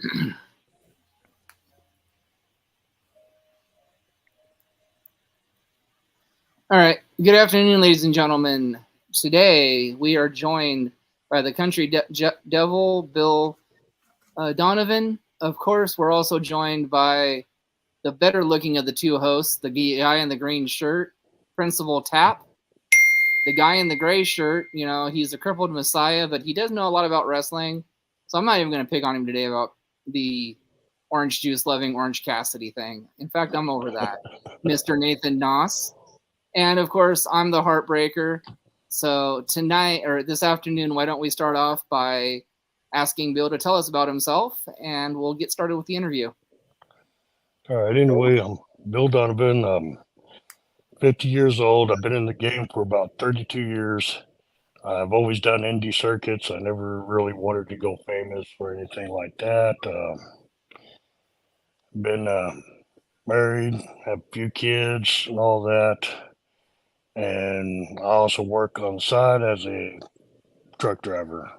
All right. Good afternoon, ladies and gentlemen. Today we are joined by the country devil, Bill Donovan. Of course, we're also joined by the better looking of the two hosts, the guy in the green shirt, Principal Tap. The guy in the gray shirt, he's a crippled messiah, but he does know a lot about wrestling. So I'm not even going to pick on him today about the orange juice loving Orange Cassidy thing. In fact, I'm over that. Mr. Nathan Noss. And of course, I'm the Heartbreaker. So tonight, or this afternoon, why don't we start off by asking Bill to tell us about himself, and we'll get started with the interview. All right. Anyway, I'm Bill Donovan. I'm 50 years old. I've been in the game for about 32 years. I've always done indie circuits. I never really wanted to go famous or anything like that. Been married, have a few kids and all that. And I also work on the side as a truck driver.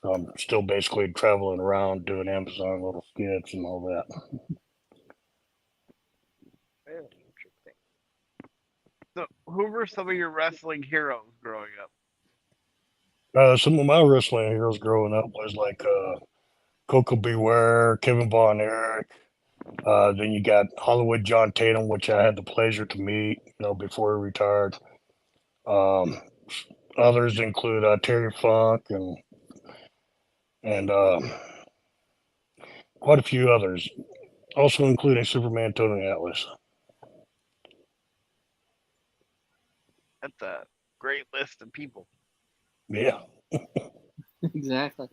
So I'm still basically traveling around doing Amazon little skits and all that. Very interesting. So, who were some of your wrestling heroes growing up? Some of my wrestling heroes growing up was like Coco Beware, Kevin Von Erich. Then you got Hollywood John Tatum, which I had the pleasure to meet, before he retired. Um, Others include Terry Funk and quite a few others, also including Superman Tony Atlas. That's a great list of people. Yeah. Exactly.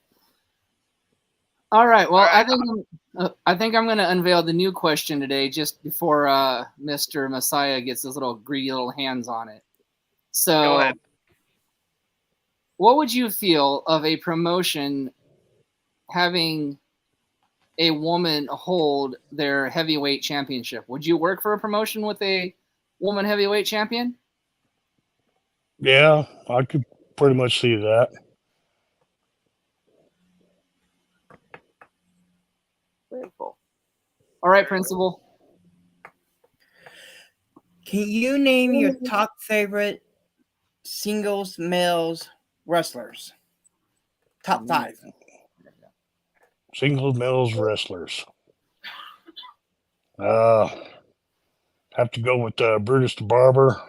All right. Well, All right. I think I'm going to unveil the new question today, just before Mr. Messiah gets his little greedy little hands on it. Go So, ahead. what would you feel of a promotion having a woman hold their heavyweight championship? Would you work for a promotion with a woman heavyweight champion? Yeah, I could pretty much see that. Very cool. All right, Principal. Can you name your top favorite singles males wrestlers? Top 5. Singles males wrestlers. Uh, have to go with Brutus the Barber.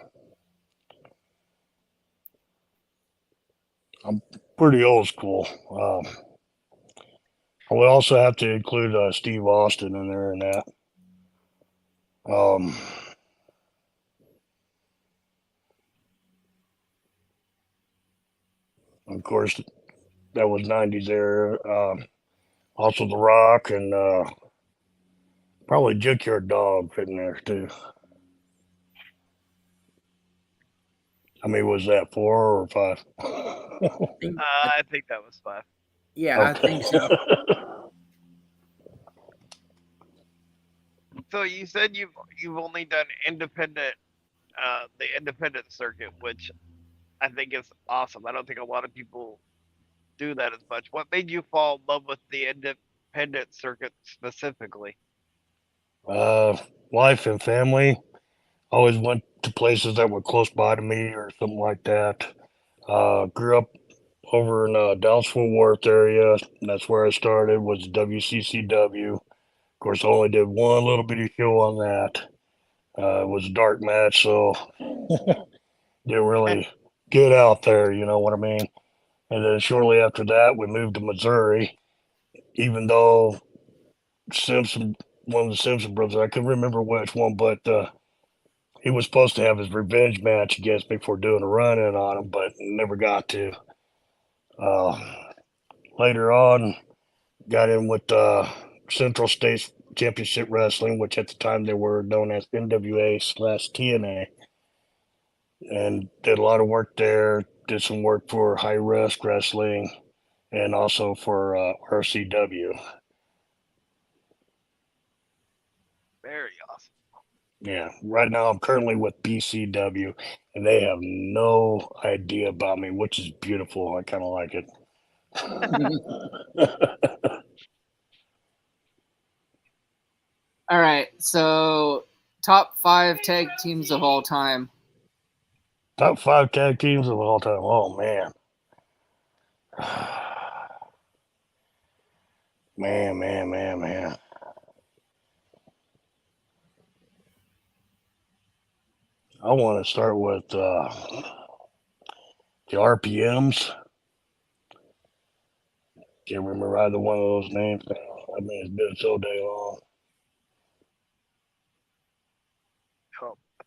I'm pretty old school. I would also have to include Steve Austin in there and that. Um, of course, that was 90s era. Also The Rock and probably Junkyard Dog fitting there too. How many was that? 4 or 5? I think that was 5. Yeah, I think so. So you said you've only done independent, the independent circuit, which I think is awesome. I don't think a lot of people do that as much. What made you fall in love with the independent circuit specifically? Life and family. Always went to places that were close by to me or something like that. Grew up over in Dallas Fort Worth area. That's where I started. Was WCCW. Of course, I only did one little bitty show on that. It was a dark match, so didn't really get out there. You know what I mean? And then shortly after that, we moved to Missouri. Even though Simpson, one of the Simpson brothers, I couldn't remember which one, but he was supposed to have his revenge match against me for doing a run in on him, but never got to. Uh, Later on, got in with Central States Championship Wrestling, which at the time they were known as NWA/TNA, and did a lot of work there. Did some work for High Risk Wrestling and also for RCW. Very awesome. Yeah, right now I'm currently with BCW, and they have no idea about me, which is beautiful. I kind of like it. All right. So, top 5 tag teams of all time. Top 5 tag teams of all time. Oh, man. Man. I want to start with the RPMs. Can't remember either one of those names. I mean, it's been so day long. Oh, I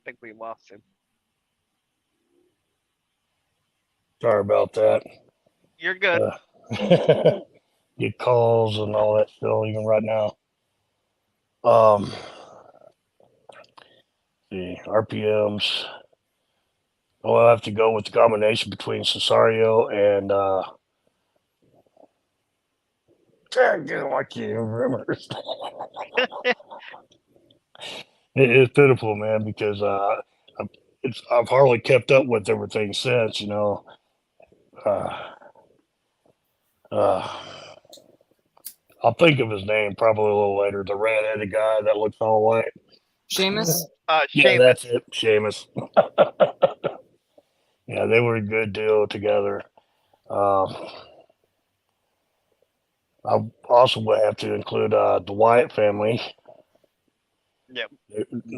think we lost him. Sorry about that. You're good. Get calls and all that still, even right now. The RPMs. Oh, I'll have to go with the combination between Cesario and I can't even remember. It's pitiful, man, because I've hardly kept up with everything since, you know. I'll think of his name probably a little later. The red-headed guy that looks all white. Sheamus? Yeah, Sheamus. that's it, Sheamus. Yeah, they were a good deal together. I also would have to include the Wyatt family. Yep.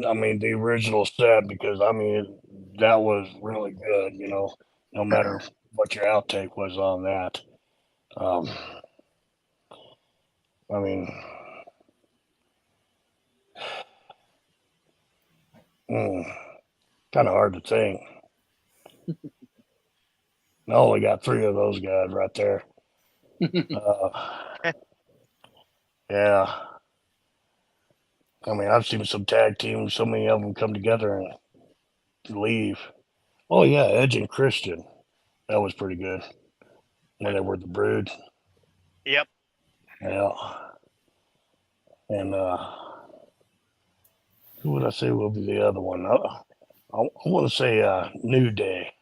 I mean, the original set, because I mean that was really good. You know, no matter what your outtake was on that. I mean, kind of hard to think. I only got 3 of those guys right there. Yeah. I mean, I've seen some tag teams, so many of them come together and leave. Oh yeah, Edge and Christian. That was pretty good when they were the Brood. Yep. Yeah. And who would I say will be the other one? I want to say New Day.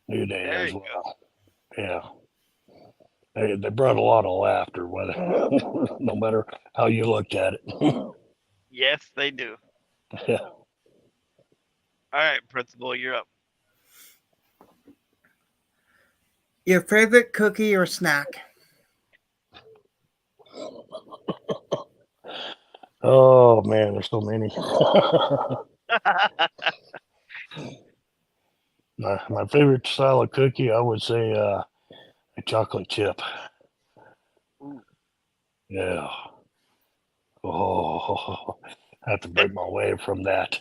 New Day There as you well. Yeah. They brought a lot of laughter, whether no matter how you looked at it. Yes, they do. Yeah. All right, Principal, you're up. Your favorite cookie or snack? Oh man, there's so many. My favorite style of cookie, I would say a chocolate chip. Ooh. Yeah. Oh, I have to break my way from that.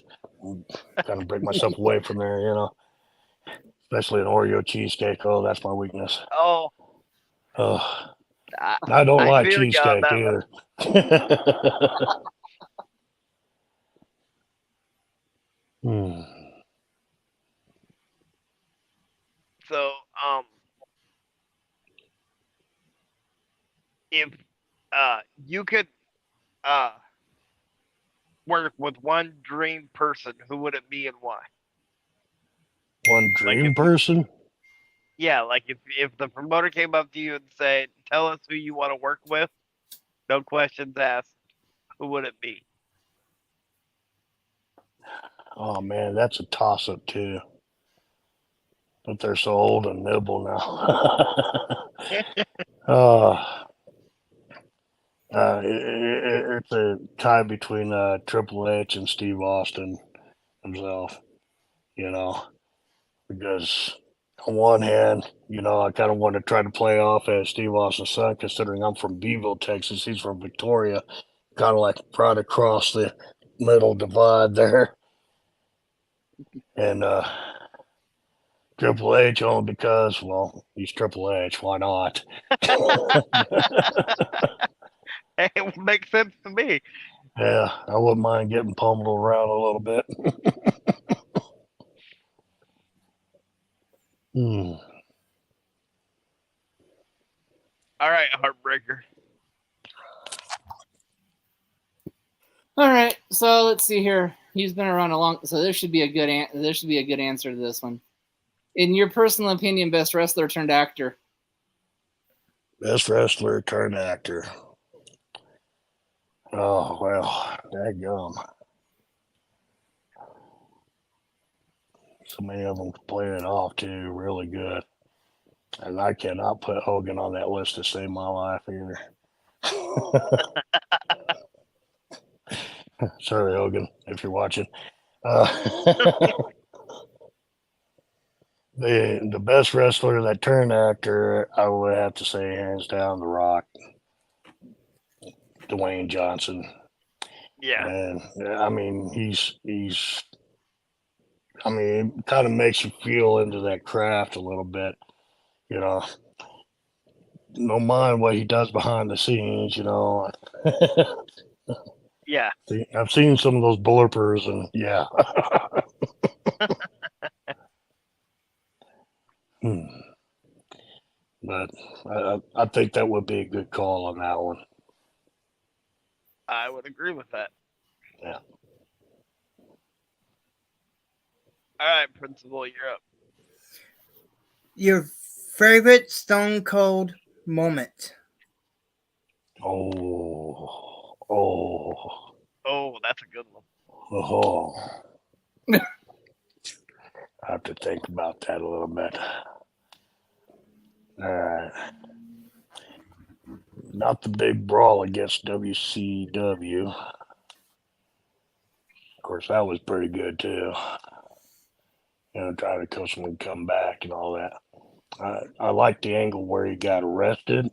Kind of break myself away from there, you know. Especially an Oreo cheesecake. Oh, that's my weakness. Oh, Oh, I, I don't I like feel you on cheesecake that one. either. Hmm. So, if you could uh work with one dream person, who would it be and why? One Like dream if you, person? yeah, like if the promoter came up to you and said, "Tell us who you want to work with," no questions asked, who would it be? Oh man, that's a toss up too. But they're so old and nibble now. uh, it's a tie between Triple H and Steve Austin himself, you know, because on one hand, you know, I kind of want to try to play off as Steve Austin's son, considering I'm from Beeville, Texas. He's from Victoria, kind of like right across the middle divide there. And Triple H only because, well, he's Triple H. Why not? It would make sense to me. Yeah, I wouldn't mind getting pummeled around a little bit. Hmm. All right, Heartbreaker. All right. So let's see here. He's been around a long, so there should be a good answer to this one. In your personal opinion, best wrestler turned actor. Best wrestler turned actor. Oh, well, daggum. So many of them play it off, too, really good. And I cannot put Hogan on that list to save my life either. Sorry, Hogan, if you're watching. Uh, the best wrestler that turned actor, I would have to say, hands down, The Rock, Dwayne Johnson. Yeah. And I mean, I mean, it kind of makes you feel into that craft a little bit, you know. Don't mind what he does behind the scenes, you know. Yeah. I've seen some of those bloopers, and yeah. Hmm. But I think that would be a good call on that one. I would agree with that. Yeah. All right, Principal, you're up. Your favorite Stone Cold moment? Oh, Oh, that's a good one. oh. I have to think about that a little bit. All right. Not the big brawl against WCW. Of course, that was pretty good too. You know, trying to coach him and come back and all that. I like the angle where he got arrested.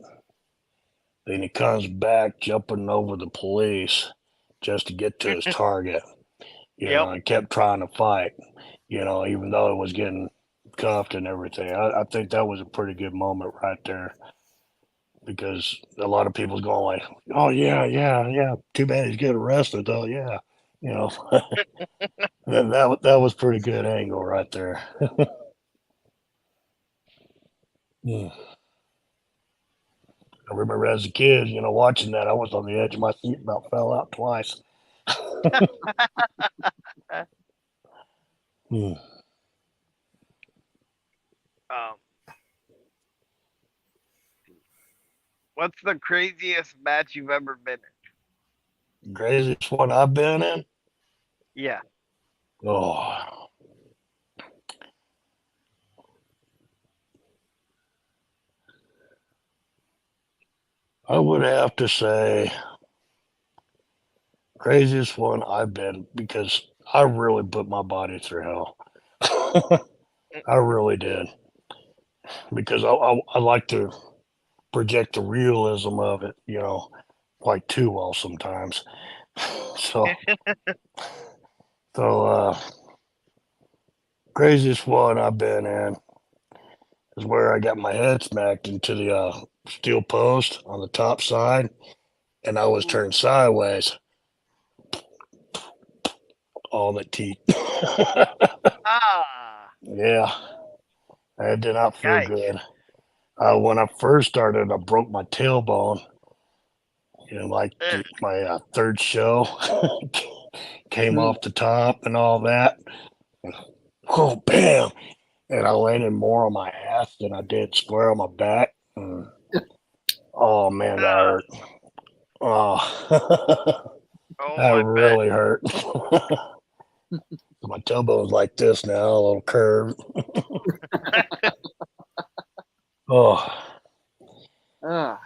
Then he comes back jumping over the police just to get to his target. You Yep. know, and kept trying to fight, you know, even though it was getting cuffed and everything. I think that was a pretty good moment right there because a lot of people's going like, oh, yeah. Too bad he's getting arrested, though. Yeah. You know, that was pretty good angle right there. Hmm. I remember as a kid, you know, watching that, I was on the edge of my seat, about fell out twice. Hmm. Um, what's the craziest match you've ever been in? Craziest one I've been in? Yeah. Oh, I would have to say craziest one I've been because I really put my body through hell. I really did because I like to project the realism of it, you know, like too well sometimes. So so craziest one I've been in is where I got my head smacked into the steel post on the top side, and I was turned sideways, all the teeth. Ah, Yeah, it did not feel yikes. good. When I first started, I broke my tailbone. You know, like Ugh. my third show came Mm. off the top and all that. Oh, bam! And I landed more on my ass than I did square on my back. Oh man, that Ah, hurt. Oh, oh, that I bet. really hurt. My tailbone's like this now, a little curved. Oh, Ah.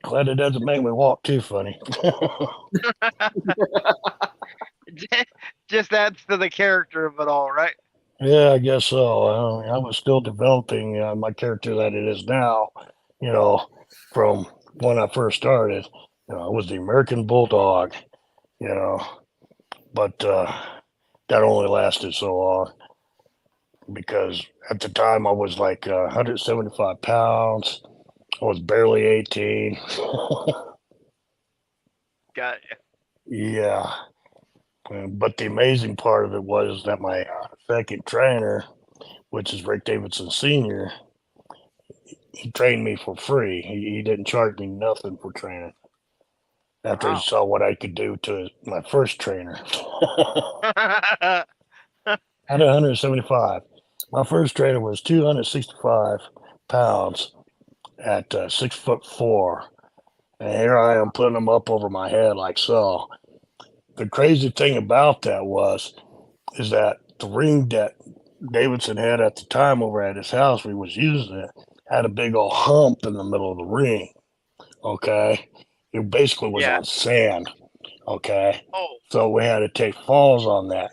glad it doesn't make me walk too funny. Just adds to the character of it all, right? Yeah, I guess so. I was still developing my character that it is now, you know, from when I first started. You know, I was the American Bulldog, you know, but that only lasted so long because at the time I was like 175 pounds. I was barely 18. Got Yeah. But the amazing part of it was that my second trainer, which is Rick Davidson Sr., he trained me for free. He didn't charge me nothing for training after he Wow. saw what I could do to my first trainer. At 175. My first trainer was 265 pounds at 6'4", And here I am putting them up over my head like so. The crazy thing about that is that the ring that Davidson had at the time over at his house, we was using it, had a big old hump in the middle of the ring. Okay, it basically was Yeah. on sand. Okay, Oh, so we had to take falls on that.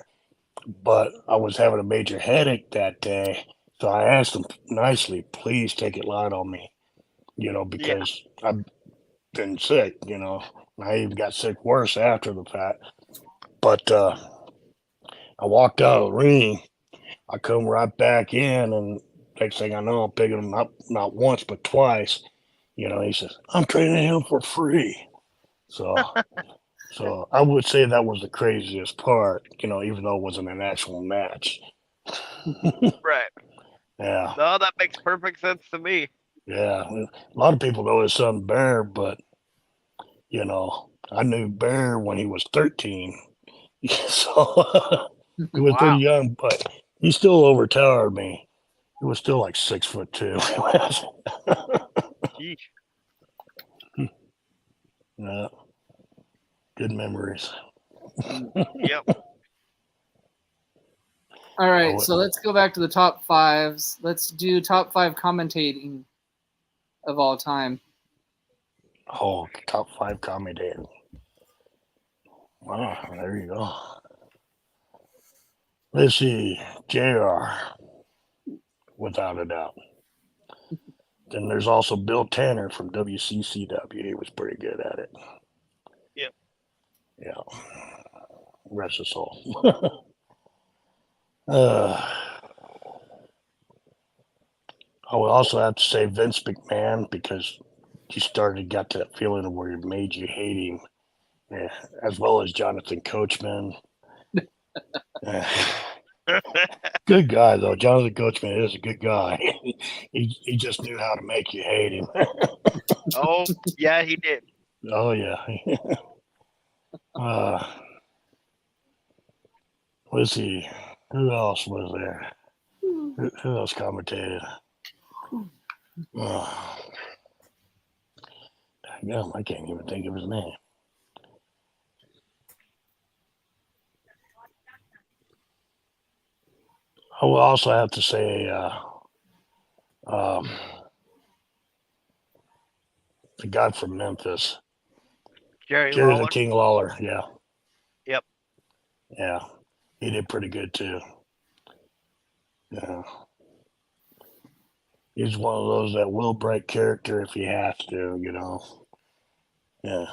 But I was having a major headache that day, so I asked him nicely, please take it light on me, yeah. because I've been sick, and I even got sick worse after the fact. But I walked out of the ring, I come right back in, and next thing I know, I'm picking him up not once but twice. He says, I'm training him for free. So so I would say that was the craziest part, even though it wasn't an actual match. Right. Yeah. No, that makes perfect sense to me. Yeah, a lot of people know his son Bear, but I knew Bear when he was 13, so he was pretty Wow. young, but he still overtowered me. He was still like 6'2". Sheesh. Yeah, good memories. Yep. All right, Oh, so let's go back to the top fives. Let's do top five commentating of all time. top 5 commentator. Wow, there you go. Let's see, JR, without a doubt. Then there's also Bill Tanner from WCCW. He was pretty good at it. Yep. Yeah. Rest his soul. uh, I would also have to say Vince McMahon because got that feeling where it made you hate him, as well as Jonathan Coachman. Good guy though. Jonathan Coachman is a good guy. he just knew how to make you hate him. Oh, yeah, he did. Oh yeah. Let's see. Who else was there? Who else commentated? Damn, I can't even think of his name. I will also have to say um, the guy from Memphis, Jerry Jerry the Lawler. King Lawler. Yeah, Yep. yeah, he did pretty good too. Yeah, he's one of those that will break character if he has to. Yeah,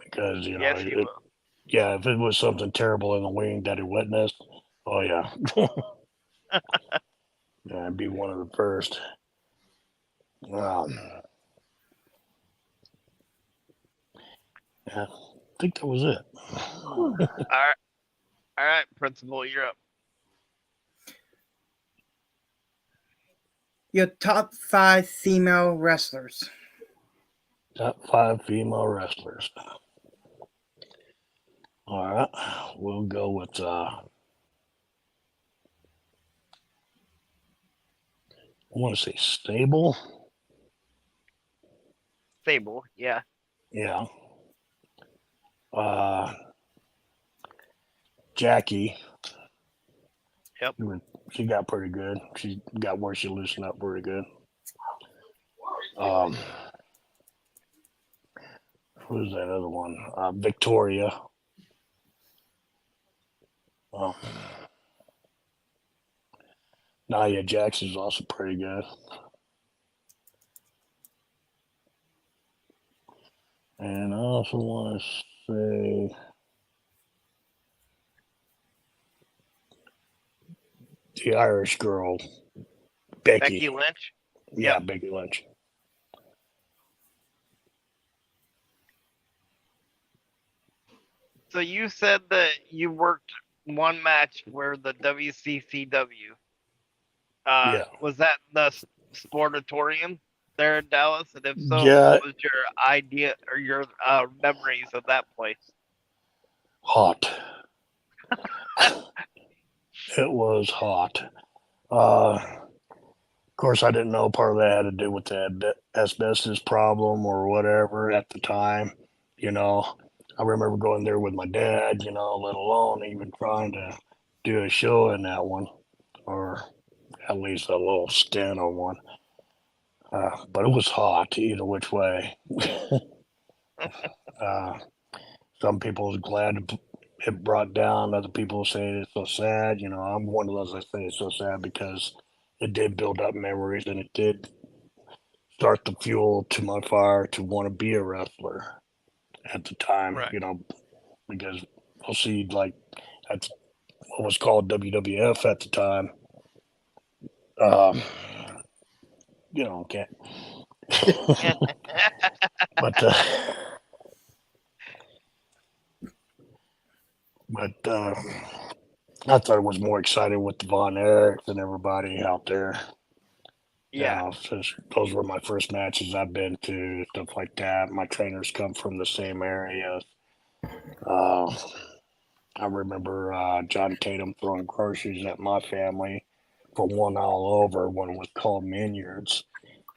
because Yes, he will. yeah, if it was something terrible in the wing that he witnessed, oh yeah, yeah, I'd be one of the first. Yeah, I think that was it. All right, Principal, you're up. Your top 5 female wrestlers. Top 5 female wrestlers. All right, we'll go with I want to say Stable. Sable, yeah. Yeah. Jackie. Yep. She got pretty good. She got where she loosened up pretty good. Who's that other one? Victoria. Nia Jax is also pretty good. And I also want to say the Irish girl, Becky. Becky Lynch. Yeah, Yep. Becky Lynch. So you said that you worked one match where the WCCW. Yeah. Was that the Sportatorium there in Dallas? And if so, Yeah, what was your idea or your memories of that place? hot. It was hot. Uh, course, I didn't know part of that had to do with the asbestos problem or whatever at the time. You know, I remember going there with my dad, let alone even trying to do a show in that one, or at least a little stint on one. But it was hot either which way. uh, some people was glad it brought down. Other people say it's so sad. I'm one of those that say it's so sad because it did build up memories and it did start the fuel to my fire to want to be a wrestler at the time. Right. Because I'll see like that's what was called WWF at the time. Um, can't. but I thought it was more exciting with the Von Erichs and everybody out there. Yeah. Since those were my first matches I've been to, stuff like that. My trainers come from the same area. Uh, I remember John Tatum throwing groceries at my family for one all over when it was called Minyards,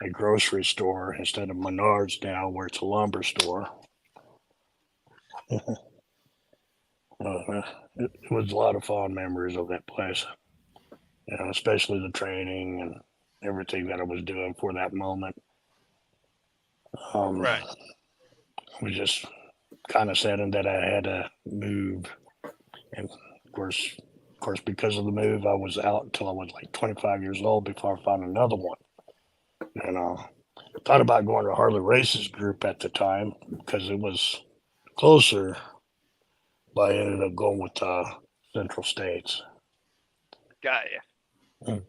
a grocery store instead of Menards now, where it's a lumber store. It was a lot of fond memories of that place, especially the training and everything that I was doing for that moment. Right. Was just kind of saddened that I had to move, and of course, because of the move, I was out until I was like 25 years old before I found another one. And thought about going to Harley Race's group at the time because it was closer, but I ended up going with Central States. Got you.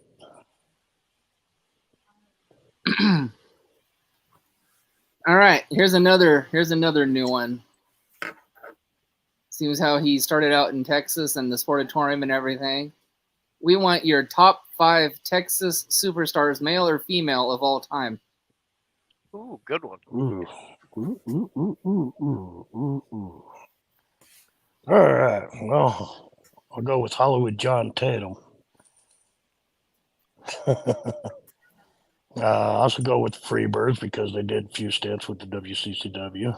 All right, here's another new one. Seems how he started out in Texas and the Sportatorium and everything. We want your top 5 Texas superstars, male or female, of all time. Ooh, good one. Ooh. All right. Well, I'll go with Hollywood John Tatum. I also go with the Freebirds because they did a few stints with the WCCW.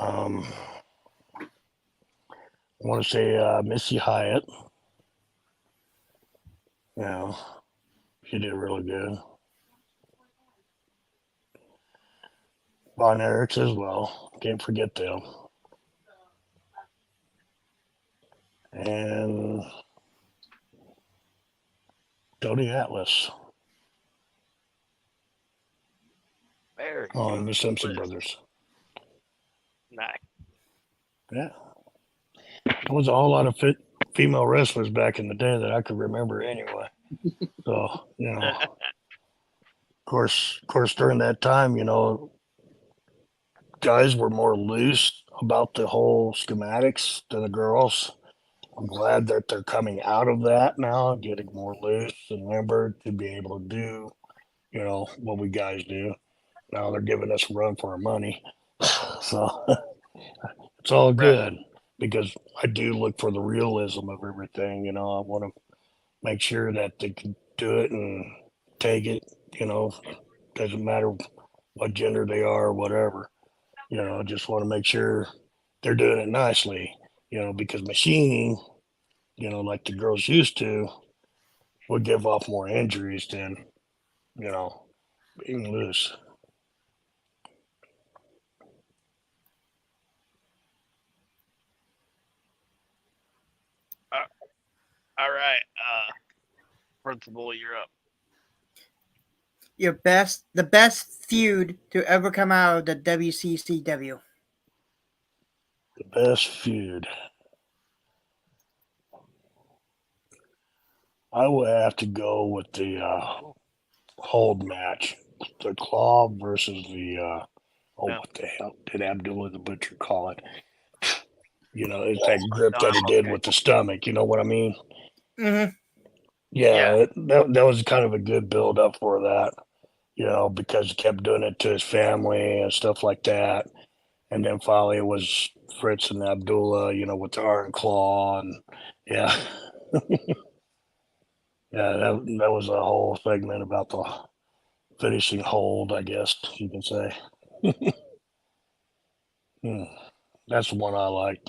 I want to say Missy Hyatt. She did really good. Von Erichs as well. Can't forget them. And Tony Atlas. Very And the good Simpson list. brothers. Nice. Yeah. There was a whole lot of female wrestlers back in the day that I could remember anyway. So, of course, during that time, guys were more loose about the whole schematics than the girls. I'm glad that they're coming out of that now, getting more loose and limber to be able to do, what we guys do. Now they're giving us a run for our money. So it's all good because I do look for the realism of everything. I want to make sure that they can do it and take it, doesn't matter what gender they are or whatever. I just want to make sure they're doing it nicely, because machining, like the girls used to, would give off more injuries than, being loose. All right. Principal, you're up. The best feud to ever come out of the WCCW. The best feud. I would have to go with the hold match. The Claw versus the what the hell did Abdullah the Butcher call it? It's that grip that he did with the stomach. You know what I mean? Mm-hmm. Yeah. That was kind of a good build up for that. Because he kept doing it to his family and stuff like that. And then finally it was Fritz and Abdullah, with the Iron Claw, and yeah. Yeah, that was a whole segment about the finishing hold, I guess you can say. Hmm, that's the one I like.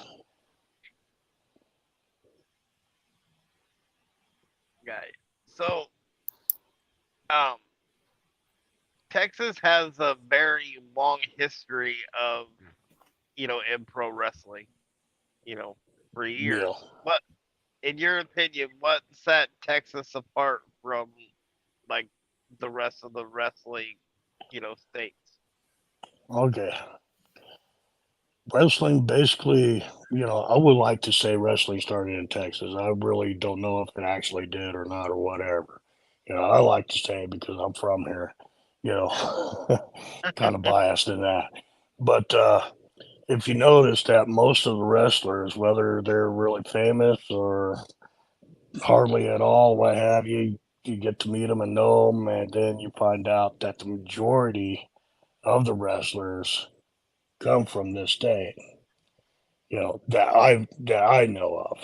Right. So, um, Texas has a very long history of, in pro wrestling, for Yeah. years. What, in your opinion, what set Texas apart from like the rest of the wrestling, states? Okay. Wrestling basically, I would like to say wrestling started in Texas. I really don't know if it actually did or not or whatever. I like to say it because I'm from here, you know, kind of biased in that. But if you notice that most of the wrestlers, whether they're really famous or hardly at all, what have you, you get to meet them and know them, and then you find out that the majority of the wrestlers come from this state. That I know of.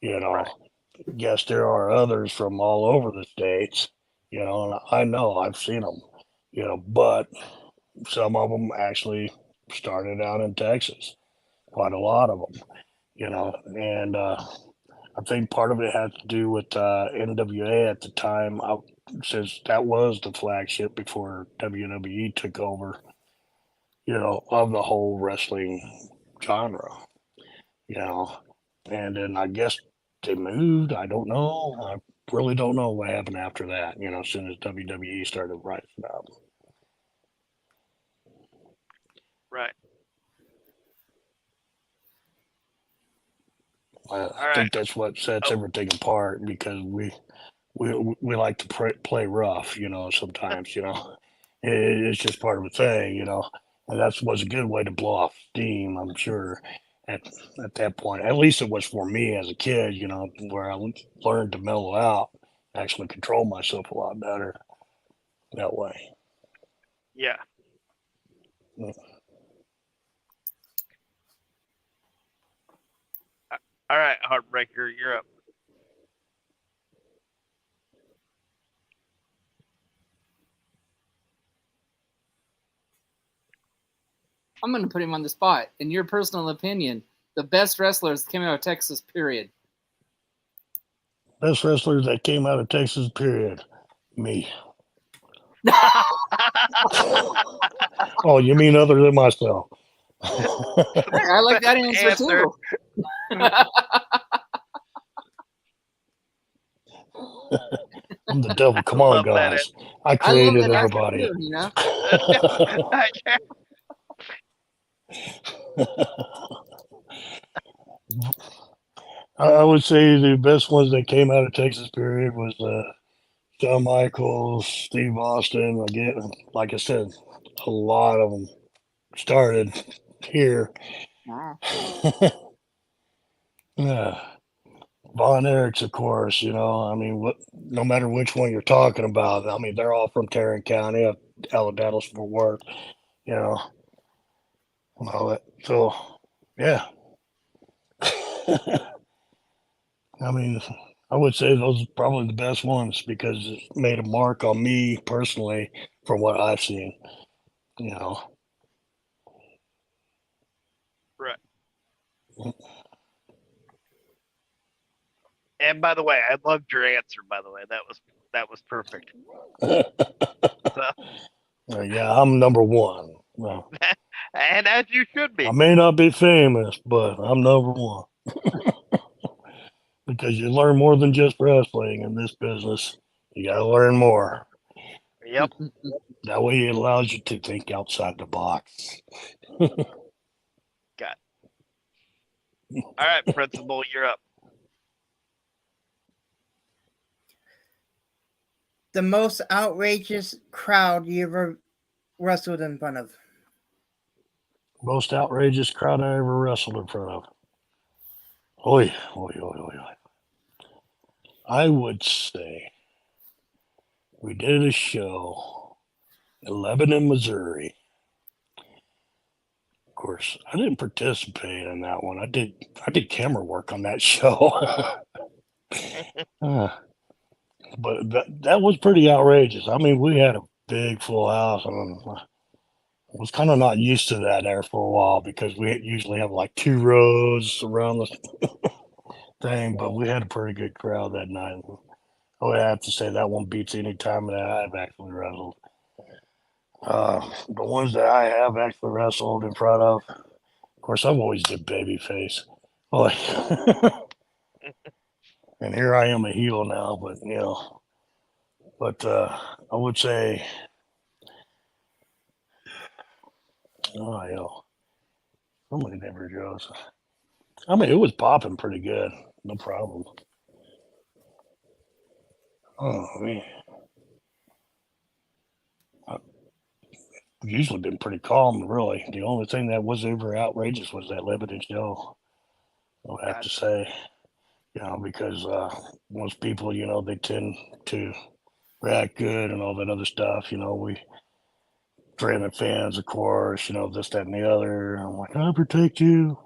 You know, Right. yes, there are others from all over the states. And I know I've seen them. But some of them actually started out in Texas. Quite a lot of them. And I think part of it had to do with NWA at the time, since that was the flagship before WWE took over. Of the whole wrestling genre. you know. And then I guess they moved. I don't know. I really don't know what happened after that, as soon as WWE started rising up. Right. I All right. think that's what sets Oh, everything apart because we like to play rough, sometimes, it's just part of the thing, and that's was a good way to blow off steam, I'm sure, at at that point. At least it was for me as a kid, where I learned to mellow out, actually control myself a lot better that way. yeah. Uh, All right, Heartbreaker, you're up. I'm going to put him on the spot. In your personal opinion, the best wrestlers came out of Texas, period. Best wrestlers that came out of Texas, period. Me. Oh, you mean other than myself? I like that Best answer answer. too. I'm the devil. I Come on, love that guys. I I love created that answer everybody. too. answer. I would say the best ones that came out of Texas, period, was Shawn Michaels, Steve Austin. Again, like I said, a lot of them started here. Wow. Yeah. Von Erichs, of course, I mean, no matter which one you're talking about, I mean, they're all from Tarrant County, Dallas, Fort Worth, you know, and all that. So, yeah. I mean, I would say those are probably the best ones because it made a mark on me personally from what I've seen, you know. Right. And by the way, I loved your answer. By the way, that was perfect. So, Yeah, I'm number one. Well, and as you should I be. may not be famous, but I'm number one because you learn more than just wrestling in this business. You got to learn more. Yep. That way it allows you to think outside the box. Got. All right, Principal, you're up. The most outrageous crowd you ever wrestled in front of. Most outrageous crowd I ever wrestled in front of. Oi, oi, oi, oi, oi. I would say we did a show in Lebanon, Missouri. Of course, I didn't participate in that one. I did camera work on that show. Uh, but that was pretty outrageous. I mean, we had a big full house, and I was kind of not used to that there for a while because we usually have like 2 rows around the thing, but we had a pretty good crowd that night. I would have to say that one beats any time that I've actually wrestled. The ones that I have actually wrestled in front of course, I've always did babyface. Like, and here I am a heel now, but I would say, oh, so many different shows. I mean, it was popping pretty good, no problem. Oh man, I've usually been pretty calm, really. The only thing that was ever outrageous was that limited show. I would have to Gotcha. say, because most people, they tend to react good and all that other stuff. We Brandon fans, of course, this, that, and the other. I'm like, I'll protect you.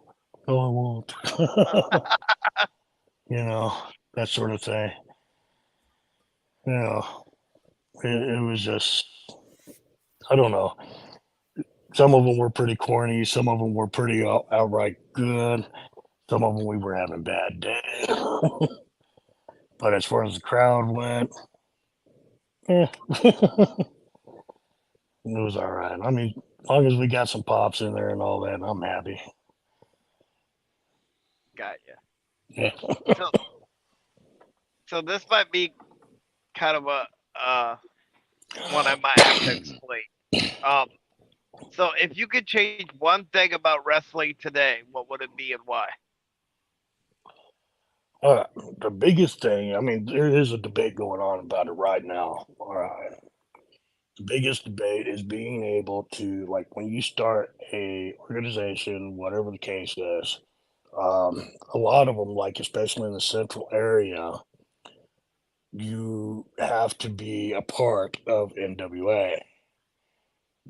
No, I won't. you know, that sort of thing. You know, it was just, I don't know. Some of them were pretty corny. Some of them were pretty outright good. Some of them we were having bad days. But as far as the crowd went, it was all right. I mean, as long as we got some pops in there and all that, I'm happy. Got you. Yeah. So, so this might be kind of a one I might have to explain. Um, so if you could change one thing about wrestling today, what would it be and why? Uh, the biggest thing, I mean, there is a debate going on about it right now. All right. The biggest debate is being able to, like, when you start a organization, whatever the case is, a lot of them, like, especially in the central area, you have to be a part of NWA.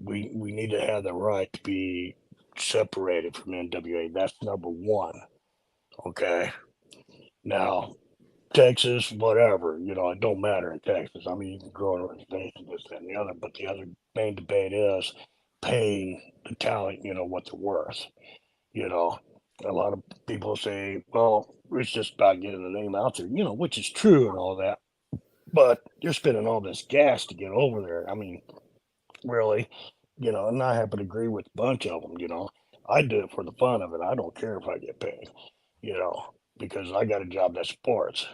We need to have the right to be separated from NWA. That's number one. Okay. Now, Texas, whatever, it don't matter in Texas. I mean, you can grow an organization, this, that, and the other, but the other main debate is paying the talent, what they're worth. You know, a lot of people say, well, it's just about getting the name out there, which is true and all that, but you're spending all this gas to get over there. I mean, really, and I happen to agree with a bunch of them, I do it for the fun of it. I don't care if I get paid, because I got a job that supports.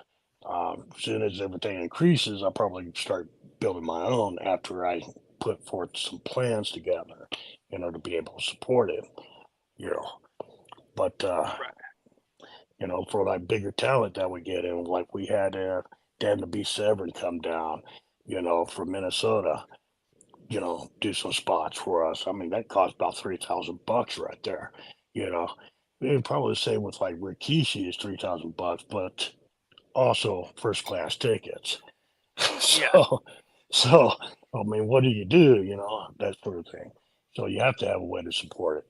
As soon as everything increases, I'll probably start building my own after I put forth some plans together, to be able to support it, you know. But, Right. for like bigger talent that we get in, like we had Dan the B Severn come down, from Minnesota, do some spots for us. I mean, that cost about $3,000 right there, you know. It'd probably say with like Rikishi is $3,000, but also first class tickets. Yeah. so, so I mean, what do you do? That sort of thing. So you have to have a way to support it.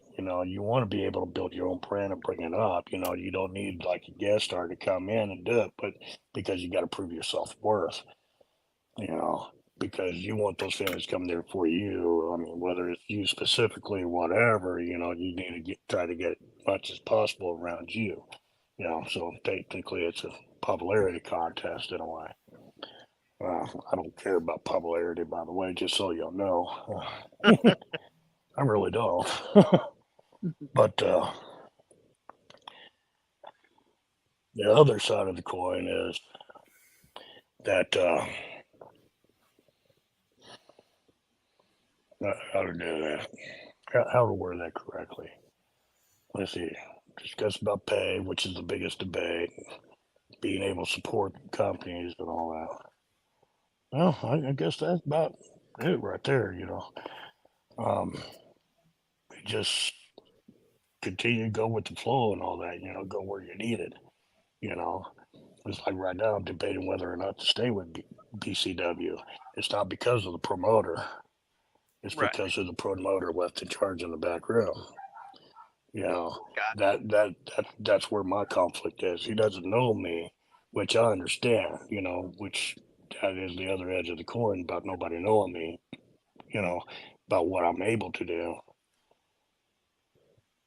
You want to be able to build your own brand and bring it up. You don't need like a guest star to come in and do it, but because you got to prove your self worth. You know, because you want those fans to come there for you. I mean, whether it's you specifically, whatever. You need to try to get as much as possible around you. So technically, it's a popularity contest in a way. I don't care about popularity, by the way, just so you'll know. I really don't. But the other side of the coin is that how to do that, how to word that correctly. Let's see. Discuss about pay, which is the biggest debate, being able to support companies and all that. Well, I guess that's about it right there. Um, just continue to go with the flow and all that. Go where you need it. You know, it's like right now I'm debating whether or not to stay with BCW. It's not because of the promoter. It's Right. because of the promoter left in charge in the back room. You know Got that's where my conflict is. He doesn't know me, which I understand. Which that is the other edge of the coin about nobody knowing me, about what I'm able to do.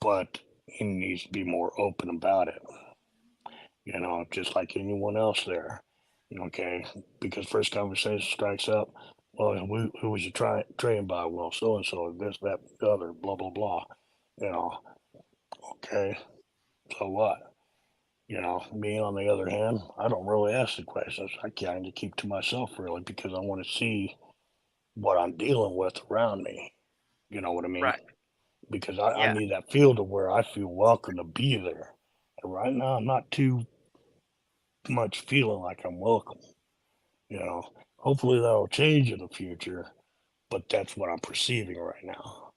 But he needs to be more open about it, just like anyone else there. Okay, because first conversation strikes up. Well, who was you trained by? Well, so and so, this, that, the other, blah blah blah. You know, okay, so what? Me on the other hand, I don't really ask the questions. I kind of keep to myself really because I want to see what I'm dealing with around me. You know what I mean? Right. Because I Yeah. need that feel to where I feel welcome to be there. And right now, I'm not too much feeling like I'm welcome. You know, hopefully that'll change in the future, but that's what I'm perceiving right now.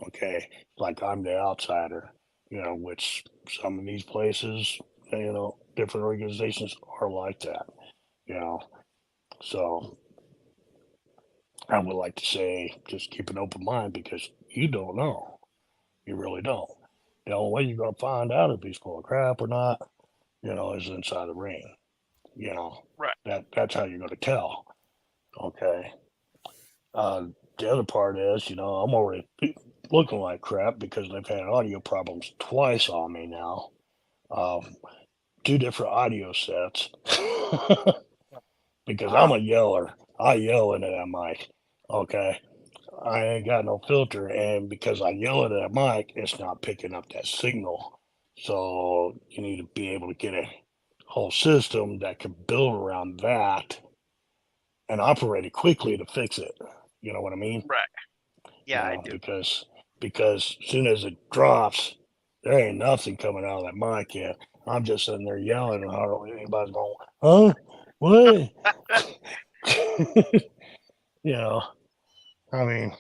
Okay, like I'm the outsider. Which some of these places, different organizations are like that. You know, so I would like to say just keep an open mind because you don't know. You really don't. The only way you're going to find out if he's full of crap or not, is inside the ring. You know, Right. that's how you're going to tell. Okay. Uh, the other part is, I'm already looking like crap because they've had audio problems twice on me now. Um, two different audio sets because I'm Wow. a yeller. I yell into that mic. Okay. I ain't got no filter, and because I yell into that mic, it's not picking up that signal. So you need to be able to get a whole system that can build around that and operate it quickly to fix it. You know what I mean? Right. Yeah, I do. Because as soon as it drops, there ain't nothing coming out of that mic yet. I'm just sitting there yelling, and hardly anybody's going, "Huh? What?" you know, I mean,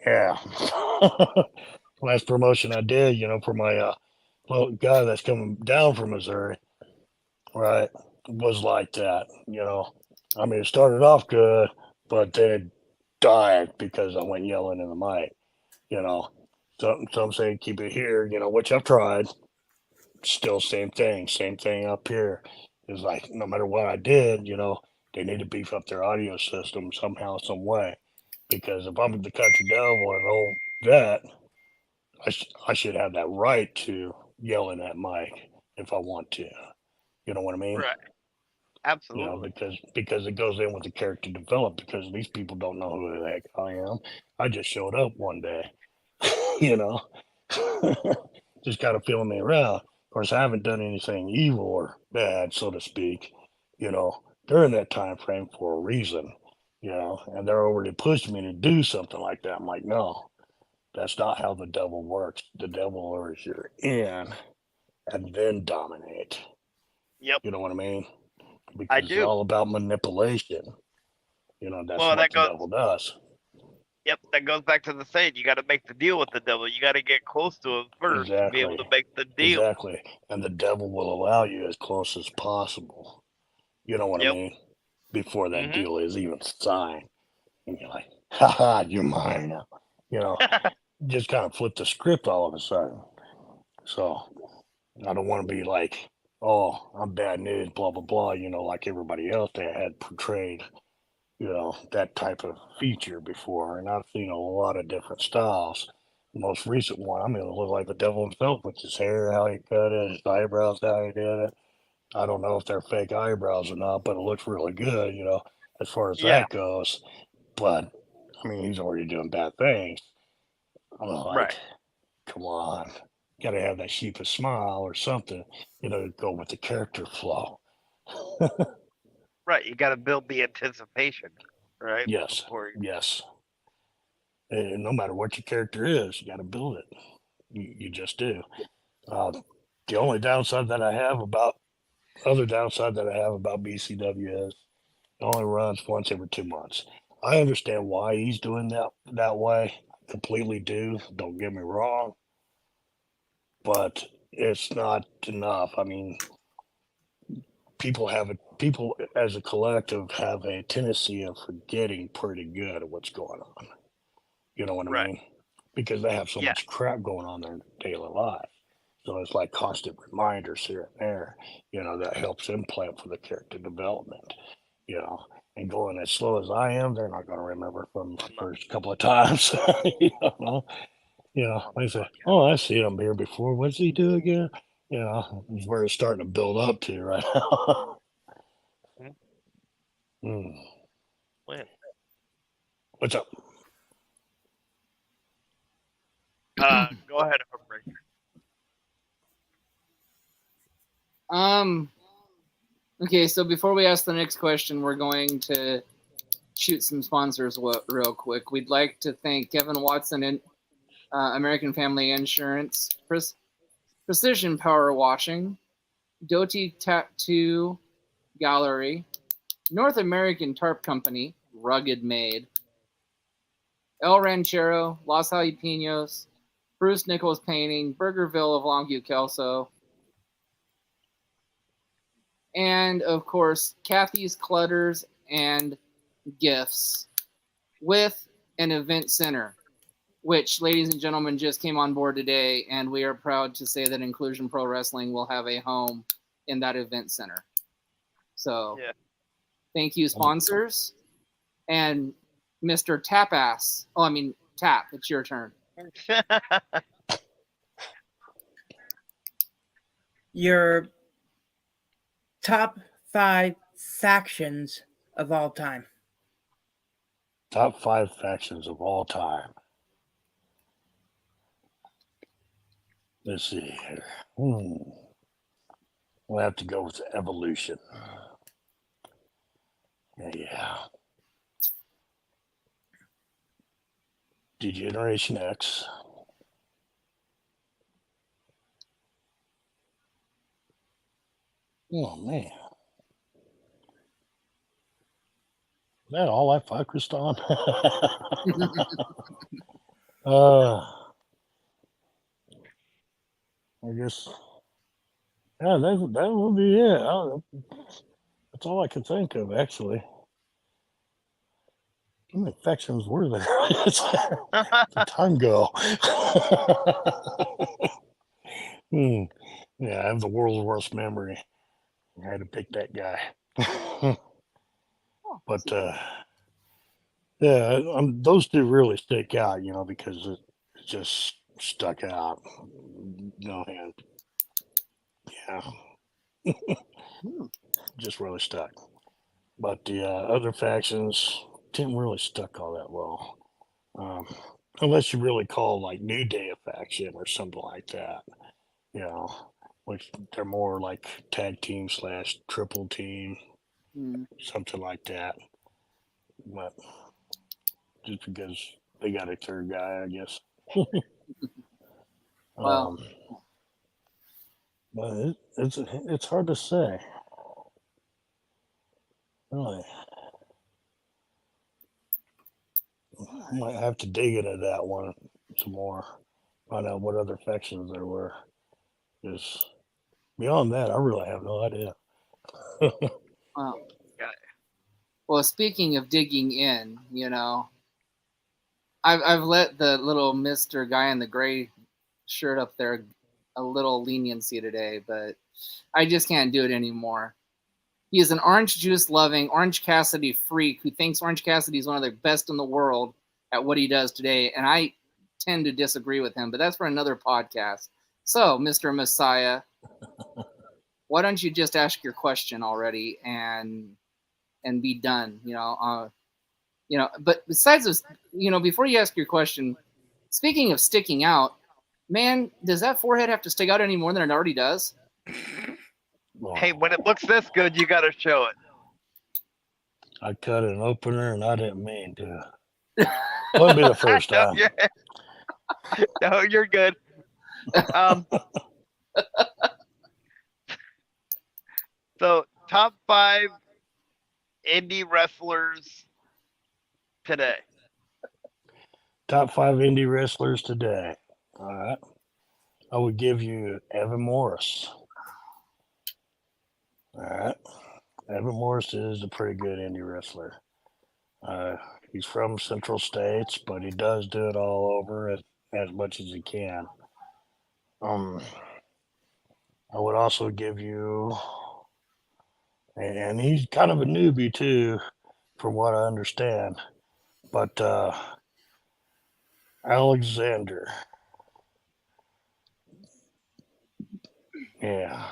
yeah. Last promotion I did, for my little guy that's coming down from Missouri, right, was like that. I mean, it started off good, but then it died because I went yelling in the mic. You know, some say keep it here. Which I've tried. Still same thing up here. It's like no matter what I did, they need to beef up their audio system somehow, some way. Because if I'm the country devil and all that, I should have that right to yell in that mic if I want to. You know what I mean? Right. Absolutely. Because it goes in with the character development. Because these people don't know who the heck I am. I just showed up one day. you know, just kind of feeling me around. Of course, I haven't done anything evil or bad, so to speak. During that time frame for a reason. And they're already pushing me to do something like that. I'm like, no, that's not how the devil works. The devil lures you in and then dominate. Yep. You know what I mean? I Because it's do. all about manipulation. That's Well, what that the goes. devil does. Yep, that goes back to the saying. You got to make the deal with the devil. You got to get close to him first to be able Exactly. to make the deal. Exactly. And the devil will allow you as close as possible. You know what I Yep. mean? Before that Mhm. deal is even signed. And you're like, ha, you're mine now. You know, just kind of flip the script all of a sudden. So I don't want to be like, oh, I'm bad news, blah, blah, blah, like everybody else that had portrayed, that type of feature before. And I've seen a lot of different styles. The most recent one, I mean, it looked like the devil himself with his hair, how he cut it, his eyebrows, how he did it. I don't know if they're fake eyebrows or not, but it looks really good, as far as Yeah. that goes. But, I mean, he's already doing bad things. I'm Right. like, come on. Got to have that sheepish smile or something, to go with the character flow. Right. You got to build the anticipation, right? Yes, Before you. yes. And no matter what your character is, you got to build it. You just do. Uh, the only downside that I have about, other downside that I have about BCW is it only runs once every 2 months. I understand why he's doing that way. I completely do. Don't get me wrong, but it's not enough. I mean, people as a collective have a tendency of forgetting pretty good of what's going on. You know what I Right. mean? Because they have so Yeah. much crap going on in their daily life. So it's like constant reminders here and there, that helps them plan for the character development. and going as slow as I am, they're not going to remember from the first couple of times. you know, they say, "Oh, I see him here before. What's he do again?" Is where it's starting to build up to right now. Hmm. When? What's up? Go ahead, Heartbreaker. Okay, so before we ask the next question, we're going to shoot some sponsors real quick. We'd like to thank Kevin Watson and American Family Insurance, Precision Power Washing, Doty Tattoo Gallery, North American Tarp Company, Rugged Made, El Ranchero, Los Jalapenos, Bruce Nichols Painting, Burgerville of Longview Kelso, and of course, Kathy's Clutters and Gifts with an event center, which, ladies and gentlemen, just came on board today, and we are proud to say that Inclusion Pro Wrestling will have a home in that event center. So, Thank you, sponsors. And Mr. Tapass. Oh, I mean, Tap, it's your turn. Your top 5 factions of all time. Top 5 factions of all time. Let's see here. We'll have to go with Evolution. Yeah. Degeneration X. Oh, man. Is that all I focused on? I guess, yeah, that will be it. That's all I can think of, actually. How many factions were there? It's a time go. Yeah, I have the world's worst memory. I had to pick that guy. But yeah, those two really stick out, because it just stuck out. And yeah, just really stuck. But the other factions didn't really stuck all that well, unless you really call like New Day a faction or something like that. Which they're more like tag team / triple team, something like that. But just because they got a third guy, I guess. Wow. But it's hard to say. Really. I might have to dig into that one some more. Find out what other factions there were. Because beyond that, I really have no idea. Wow. Well, speaking of digging in, I've let the little Mr. guy in the gray shirt up there a little leniency today, but I just can't do it anymore. He is an orange juice loving, Orange Cassidy freak who thinks Orange Cassidy is one of the best in the world at what he does today, and I tend to disagree with him, but that's for another podcast. So, Mr. Messiah, why don't you just ask your question already and be done? But besides this, before you ask your question, speaking of sticking out, man, does that forehead have to stick out any more than it already does? Hey, when it looks this good, you got to show it. I cut an opener and I didn't mean to. Wouldn't be the first time. No, you're good. So, top 5 indie wrestlers today. Top 5 indie wrestlers today. All right. I would give you Evan Morris. All right. Evan Morris is a pretty good indie wrestler. He's from Central States, but he does do it all over as much as he can. I would also give you and he's kind of a newbie too, from what I understand. But Alexander, yeah,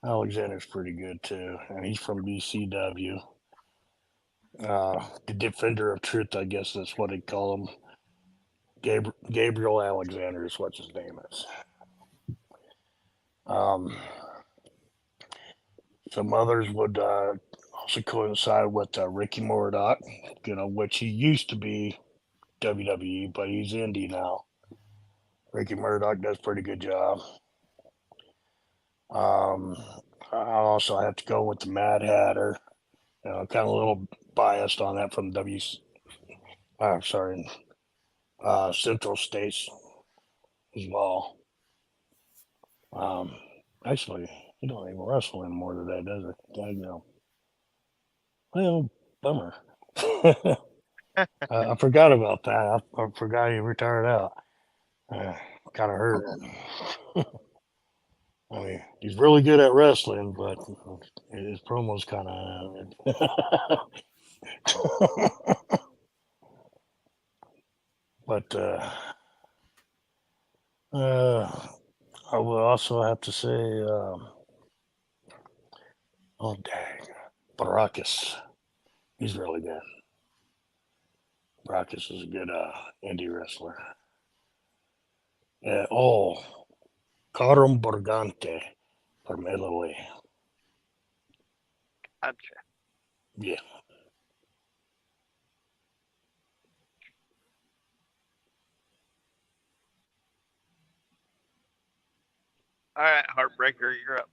Alexander's pretty good too, and he's from BCW. The Defender of Truth, I guess that's what they call him. Gabriel Alexander is what his name is. Um, some others would also coincide with Ricky Murdoch, which he used to be WWE, but he's indie now. Ricky Murdoch does a pretty good job. Um, I also have to go with the Mad Hatter. Kind of a little biased on that from Central States as well. Actually, he don't even wrestle anymore today, does he? I know. Well, bummer. I forgot about that. I forgot he retired out. Kind of hurt. I mean, he's really good at wrestling, but his promos kind of. But I will also have to say, oh dang, Baracus. He's really good. Baracus is a good indie wrestler. Karum Borgante from Italy. Gotcha. Yeah. All right, Heartbreaker, you're up.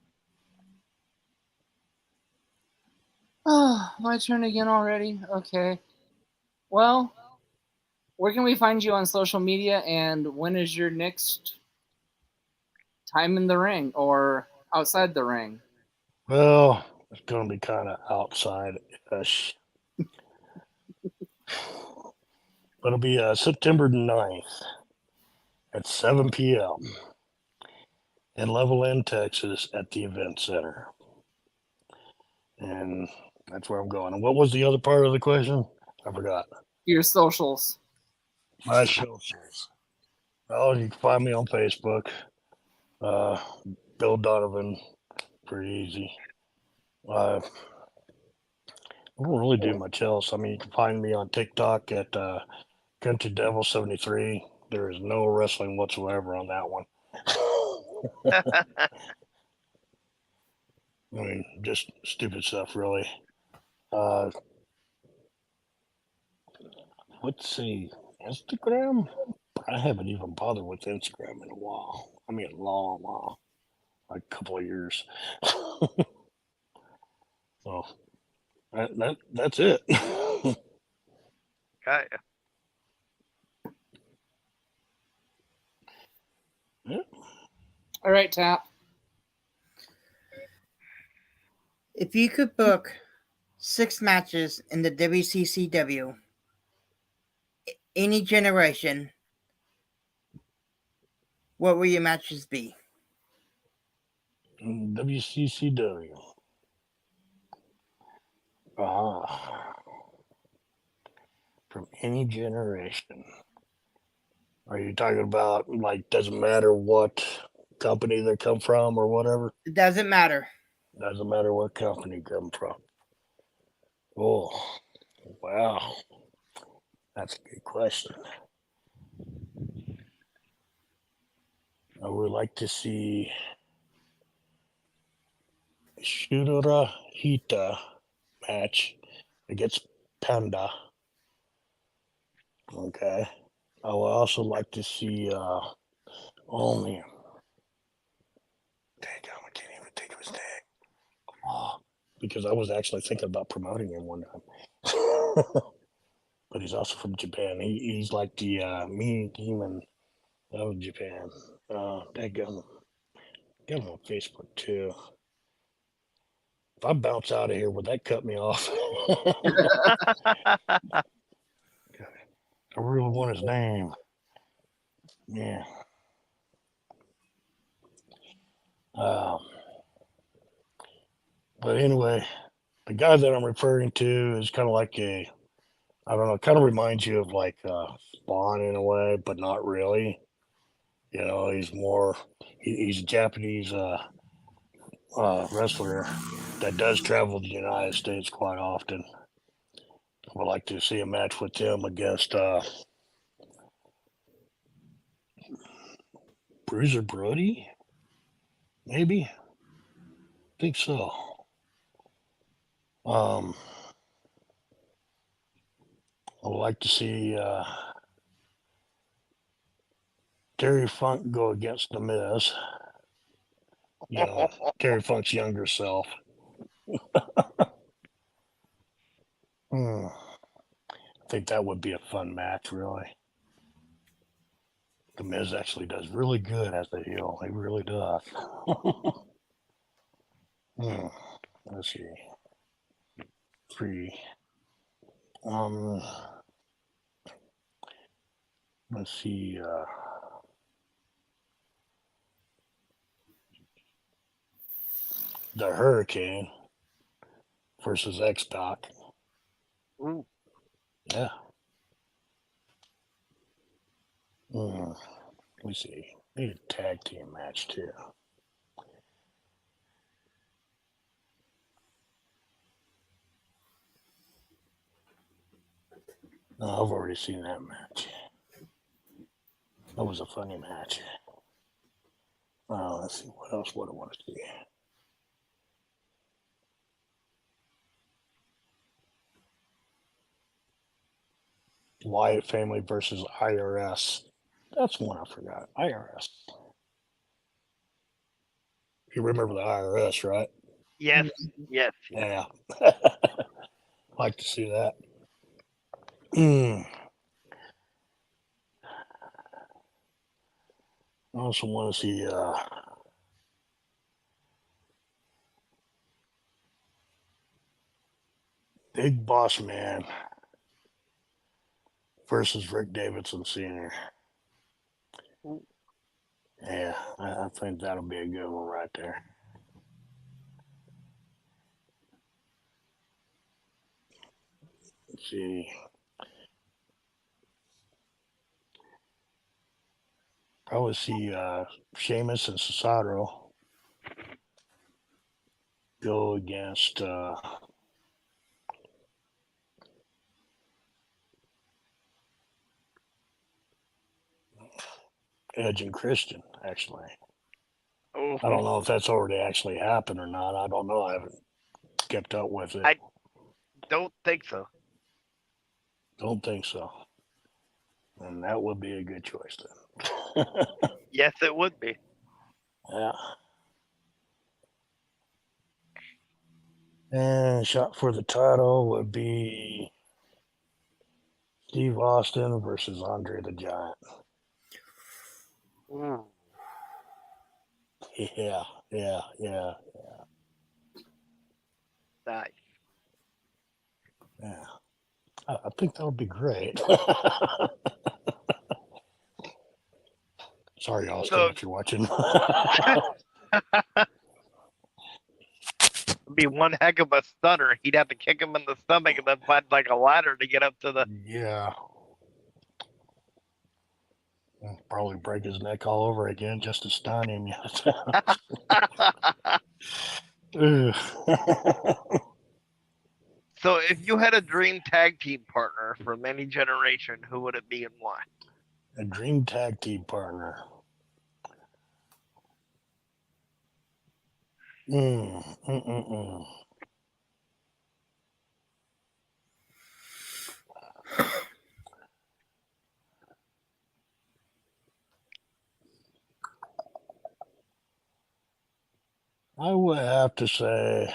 Oh, my turn again already? Okay. Well, where can we find you on social media, and when is your next time in the ring or outside the ring? Well, it's going to be kind of outside-ish. It'll be September 9th at 7 p.m. in Level End, Texas at the Event Center. And that's where I'm going. And what was the other part of the question? I forgot. Your socials. My socials. Oh, you can find me on Facebook. Bill Donovan. Pretty easy. I don't really do much else. I mean, you can find me on TikTok at Country Devil 73. There is no wrestling whatsoever on that one. I mean, just stupid stuff, really. Let's see, Instagram? I haven't even bothered with Instagram in a while. I mean, a long while, like a couple of years. So that's it. Got ya. Yeah. All right, Tap. If you could book 6 matches in the WCCW, any generation, what will your matches be? WCCW. Ah, from any generation. Are you talking about like doesn't matter what company they come from or whatever? It doesn't matter. Doesn't matter what company you come from. Oh, wow. That's a good question. I would like to see Shurura Hita match against Panda. Okay. I would also like to see oh man. Dang, I can't even think of his name. Oh, because I was actually thinking about promoting him one time. But he's also from Japan. He's like the mean demon of Japan. That got him on Facebook too. If I bounce out of here, would that cut me off? I really want his name. Yeah. Um, But anyway, the guy that I'm referring to is kind of like I don't know, it kind of reminds you of like Spawn in a way, but not really. You know, he's a Japanese wrestler that does travel to the United States quite often. I would like to see a match with him against Bruiser Brody, maybe. I think so. Um, I would like to see Terry Funk go against The Miz. You know, Terry Funk's younger self. I think that would be a fun match, really. The Miz actually does really good as the heel. He really does. Let's see. 3. Um, let's see. The Hurricane versus X Doc. Ooh. Yeah. Let's see. Need a tag team match too. No, I've already seen that match. That was a funny match. Let's see what else would I want to see. Wyatt family versus IRS. That's one I forgot. IRS. You remember the IRS, right? Yes, yes. Yeah. Like to see that. I also want to see Big Boss Man versus Rick Davidson Sr. Ooh. Yeah, I think that'll be a good one right there. Let's see. Probably see Sheamus and Cesaro go against Edge and Christian, actually. Oh, I don't know if that's already actually happened or not. I don't know. I haven't kept up with it. I don't think so. Don't think so. And that would be a good choice then. Yes, it would be. Yeah. And shot for the title would be Steve Austin versus Andre the Giant. Ooh. Yeah, yeah. Nice. Yeah. I think that would be great. Sorry, Austin, So if you're watching. it'd be one heck of a stunner. He'd have to kick him in the stomach and then find like a ladder to get up to the. Yeah. Probably break his neck all over again just to stun him. So if you had a dream tag team partner from any generation, who would it be and why? A dream tag team partner. Mm, mm, mm, mm. I would have to say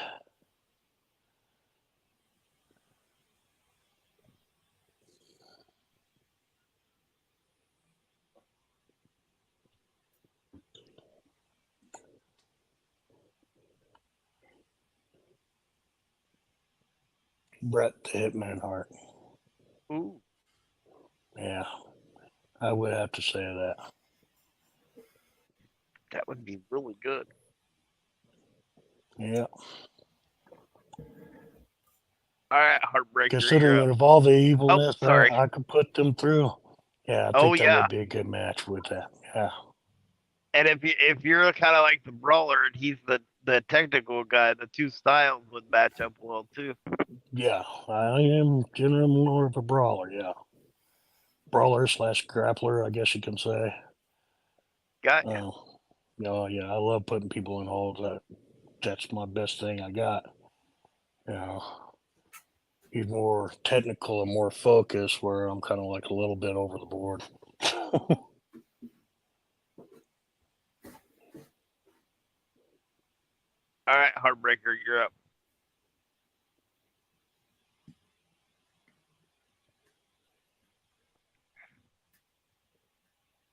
Bret the Hitman Hart. Ooh, Yeah, I would have to say that. that would be really good. Yeah. All right, Heartbreaker, Considering you're up. of all the evilness sorry. I could put them through, yeah, I Oh think that yeah. would be a good match with that. Yeah. And if you're kind of like the brawler and he's the technical guy, the two styles would match up well too. Yeah, I am generally more of a brawler, yeah. Brawler slash grappler, I guess you can say. Gotcha. Yeah, I love putting people in holds. That's my best thing I got. You know, he's more technical and more focused, where I'm kind of like a little bit over the board. All right, Heartbreaker, you're up.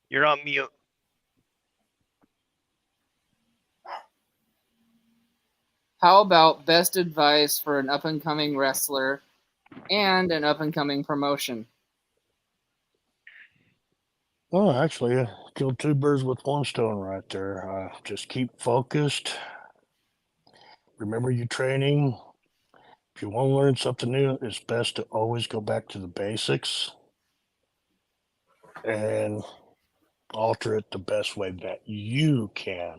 You're on mute. How about best advice for an up and coming wrestler and an up and coming promotion? Oh, actually, killed two birds with one stone right there. Just keep focused. Remember your training. If you want to learn something new, it's best to always go back to the basics and alter it the best way that you can.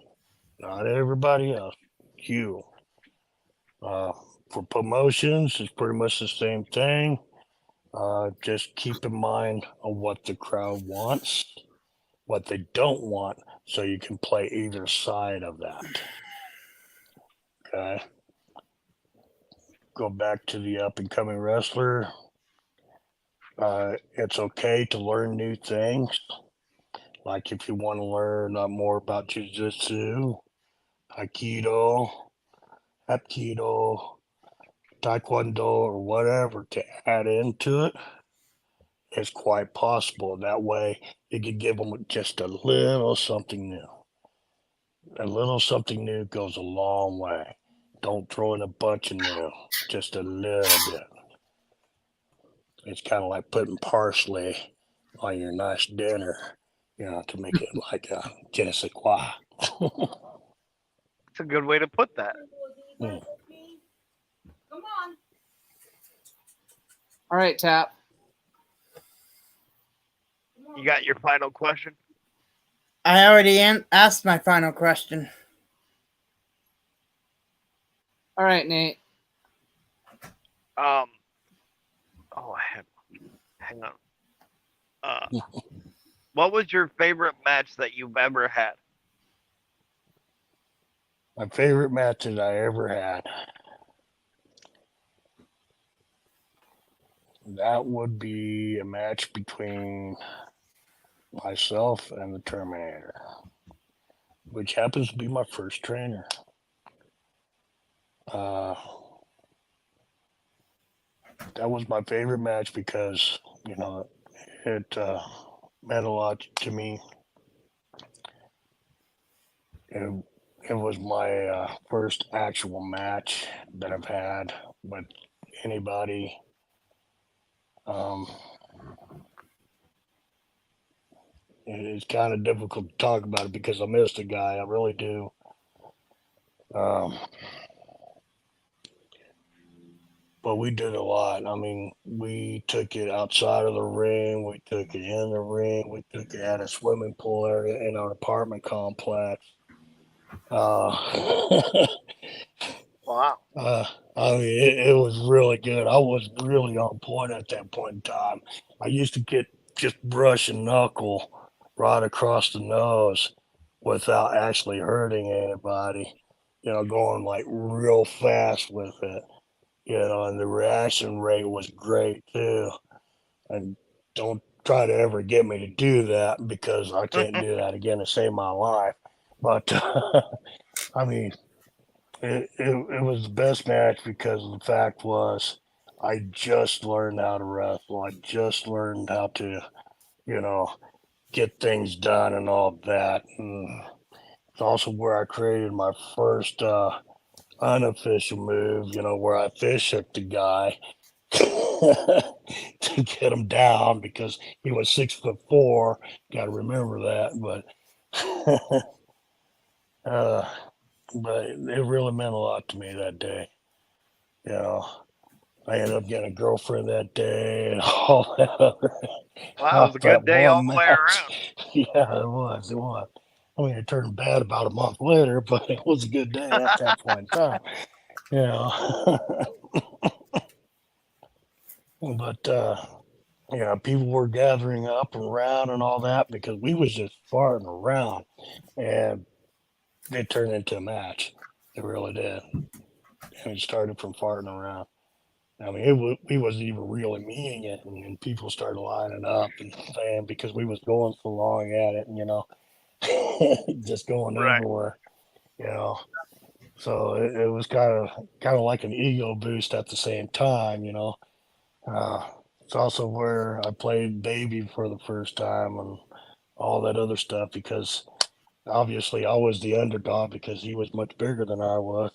Not everybody else. You. Uh, for promotions, it's pretty much the same thing. Just keep in mind on what the crowd wants, what they don't want, so you can play either side of that. Okay. Go back to the up and coming wrestler. It's okay to learn new things. Like if you want to learn more about jujitsu, aikido, hapkido, taekwondo, or whatever to add into it, it's quite possible. That way, you could give them just a little something new. A little something new goes a long way. Don't throw in a bunch of new, just a little bit. It's kind of like putting parsley on your nice dinner, to make it like a je ne sais quoi. It's a good way to put that. Come on. All right, Tap. You got your final question? I already asked my final question. All right, Nate. Oh, hang on. What was your favorite match that you've ever had? My favorite match that I ever had. That would be a match between myself and the Terminator, which happens to be my first trainer. That was my favorite match because, it meant a lot to me. It, it was my first actual match that I've had with anybody. Um, it's kind of difficult to talk about it because I miss the guy. I really do. Um, but we did a lot. I mean, we took it outside of the ring. We took it in the ring. We took it at a swimming pool area in our apartment complex. Uh, Wow. I mean, it was really good. I was really on point at that point in time. I used to get just brush and knuckle right across the nose without actually hurting anybody, going like real fast with it, and the reaction rate was great too. And don't try to ever get me to do that because I can't do that again to save my life. But I mean, it was the best match because the fact was I just learned how to wrestle. I just learned how to, you know, get things done and all that. And it's also where I created my first unofficial move, where I fish hooked the guy to get him down because he was 6'4". Got to remember that, uh, but it really meant a lot to me that day. You know, I ended up getting a girlfriend that day and all that. Wow, it was a good day all the way around. Yeah, it was. It was. I mean, it turned bad about a month later, but it was a good day at that point in time. You know. But people were gathering up and around and all that because we was just farting around, and it turned into a match. It really did. And it started from farting around. I mean, we wasn't even really meaning it, and people started lining up and saying because we was going so long at it, and just going Right. everywhere, you know. So it was kind of like an ego boost at the same time, you know. It's also where I played Baby for the first time and all that other stuff because obviously I was the underdog because he was much bigger than I was.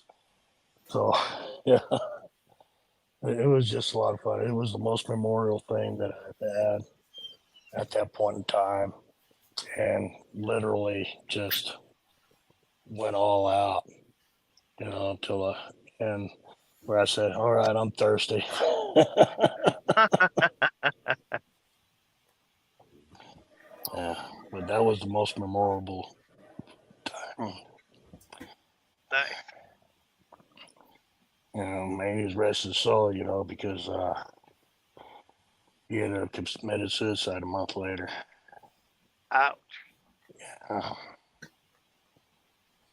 So yeah, it was just a lot of fun. It was the most memorial thing that I've had at that point in time, and literally just went all out, until and where I said, "All right, I'm thirsty." Yeah, but that was the most memorable time. Nice. May his rest his soul, because he ended up committed suicide a month later. Ouch. Uh,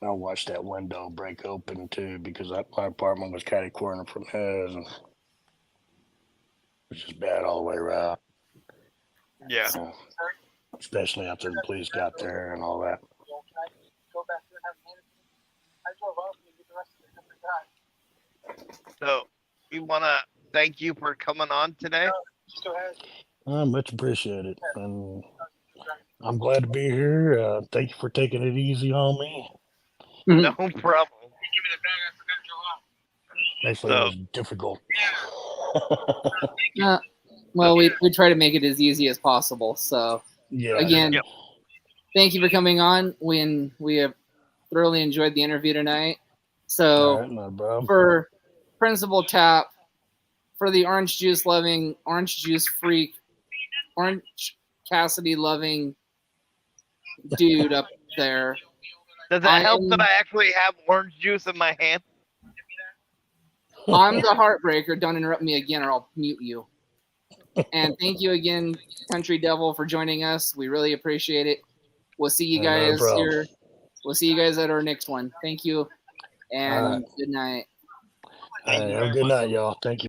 I watched that window break open too because my apartment was catty corner from his, and it was just bad all the way around. Yeah. Especially after the police got there and all that. So we want to thank you for coming on today. Much appreciated, and I'm glad to be here. Thank you for taking it easy on me. No problem. Actually, it was difficult. Well, we try to make it as easy as possible. So Yeah. again, Yep. thank you for coming on. We have thoroughly enjoyed the interview tonight. So All right, no problem. for Principal Tap, for the orange juice loving, orange juice freak, Orange Cassidy loving dude up there. Does it help that I actually have orange juice in my hand? I'm the heartbreaker. Don't interrupt me again or I'll mute you. And thank you again, Country Devil, for joining us. We really appreciate it. We'll see you guys here. We'll see you guys at our next one. Thank you, and good night. All right, have a good night, y'all. Thank you.